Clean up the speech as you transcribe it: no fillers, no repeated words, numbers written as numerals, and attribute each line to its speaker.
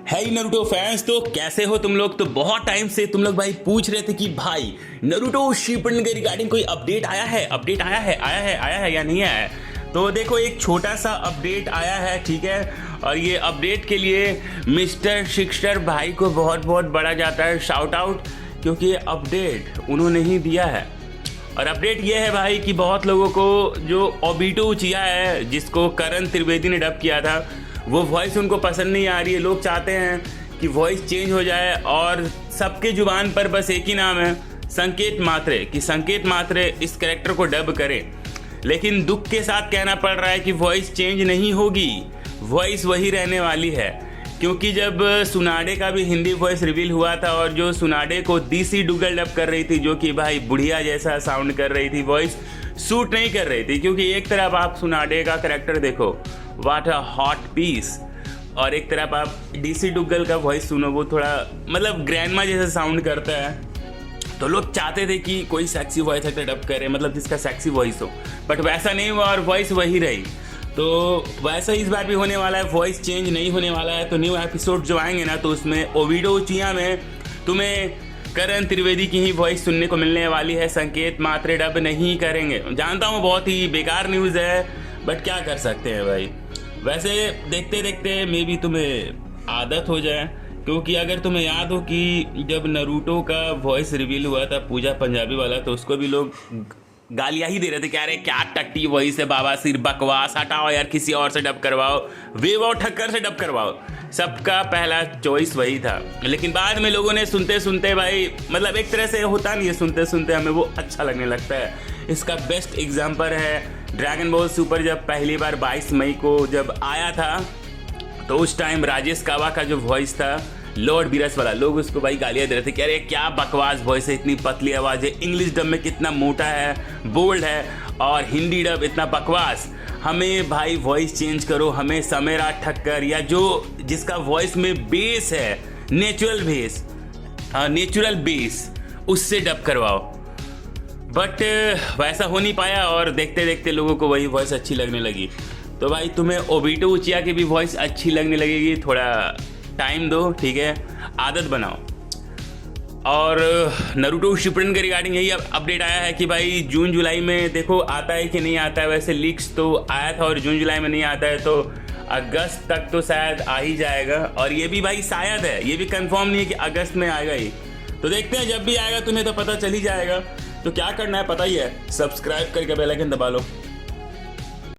Speaker 1: है Naruto fans, तो कैसे हो तुम लोग। तो बहुत टाइम से तुम लोग भाई पूछ रहे थे कि भाई नरूटो शिपन के रिगार्डिंग कोई अपडेट आया है या नहीं आया है। तो देखो एक छोटा सा अपडेट आया है, ठीक है। और ये अपडेट के लिए मिस्टर शिक्स्टर भाई को बहुत बहुत बड़ा जाता है शाउट आउट, क्योंकि ये अपडेट उन्होंने ही दिया है। और अपडेट ये है भाई कि बहुत लोगों को जो ओबीटो उचिया है, जिसको करण त्रिवेदी ने डब किया था, वो वॉइस उनको पसंद नहीं आ रही है। लोग चाहते हैं कि वॉइस चेंज हो जाए और सबके जुबान पर बस एक ही नाम है, संकेत मात्रे, कि संकेत मात्रे इस कैरेक्टर को डब करे। लेकिन दुख के साथ कहना पड़ रहा है कि वॉइस चेंज नहीं होगी, वॉइस वही रहने वाली है। क्योंकि जब सुनाडे का भी हिंदी वॉइस रिवील हुआ था और जो सुनाडे को डीसी डुगल डब कर रही थी, जो कि भाई बुढ़िया जैसा साउंड कर रही थी, वॉइस सूट नहीं कर रही थी। क्योंकि एक तरफ आप सुनाडे का कैरेक्टर देखो, व्हाट अ हॉट पीस, और एक तरफ आप डीसी डुगल का वॉइस सुनो, वो थोड़ा मतलब ग्रैंडमा जैसा साउंड करता है। तो लोग चाहते थे कि कोई सेक्सी वॉइस एक्टर डब करे, मतलब जिसका सेक्सी वॉइस हो, बट वैसा नहीं हुआ और वॉइस वही रही। तो वैसा इस बार भी होने वाला है, वॉइस चेंज नहीं होने वाला है। तो न्यू एपिसोड जो आएंगे ना, तो उसमें ओबीटो उचिया में तुम्हें करण त्रिवेदी की ही वॉइस सुनने को मिलने वाली है, संकेत मात्रे डब नहीं करेंगे। जानता हूँ बहुत ही बेकार न्यूज़ है, बट क्या कर सकते हैं भाई। वैसे देखते देखते मे भी तुम्हें आदत हो जाए, क्योंकि अगर तुम्हें याद हो कि जब नरूटो का वॉइस रिवील हुआ था पूजा पंजाबी वाला, तो उसको भी लोग गालियां ही दे रहे थे, कह रहे क्या टट्टी वॉइस है बाबा, सिर बकवास, हटाओ यार किसी और से डब करवाओ, वेव ठक्कर से डब करवाओ। सबका पहला चॉइस वही था। लेकिन बाद में लोगों ने सुनते सुनते भाई, मतलब एक तरह से होता नहीं है, सुनते सुनते हमें वो अच्छा लगने लगता है। इसका बेस्ट एग्जाम्पल है ड्रैगन बॉल सुपर। जब पहली बार 22 मई को जब आया था, तो उस टाइम राजेश कावा का जो वॉइस था, लॉर्ड बीरस वाला, लोग उसको भाई गालियां दे रहे थे, कह रहे क्या बकवास वॉइस है, इतनी पतली आवाज़ है, इंग्लिश डब में कितना मोटा है, बोल्ड है, और हिंदी डब इतना बकवास। हमें भाई वॉइस चेंज करो, हमें समेरा ठक्कर या जो जिसका वॉइस में बेस है, नेचुरल बेस, उससे डब करवाओ। बट वैसा हो नहीं पाया और देखते देखते लोगों को वही वॉइस अच्छी लगने लगी। तो भाई तुम्हें ओबीटो उचिया की भी वॉइस अच्छी लगने लगेगी, थोड़ा टाइम दो, ठीक है, आदत बनाओ। और नरूटो शिपन के रिगार्डिंग यही अपडेट आया है कि भाई जून जुलाई में देखो आता है कि नहीं आता है। वैसे लीक्स तो आया था और जून जुलाई में नहीं आता है, तो अगस्त तक तो शायद आ ही जाएगा। और ये भी भाई शायद है, ये भी कंफर्म नहीं है कि अगस्त में आएगा ही। तो देखते हैं, जब भी आएगा तुम्हें तो पता चल ही जाएगा। तो क्या करना है पता ही है, सब्सक्राइब करके बेल आइकन दबा लो।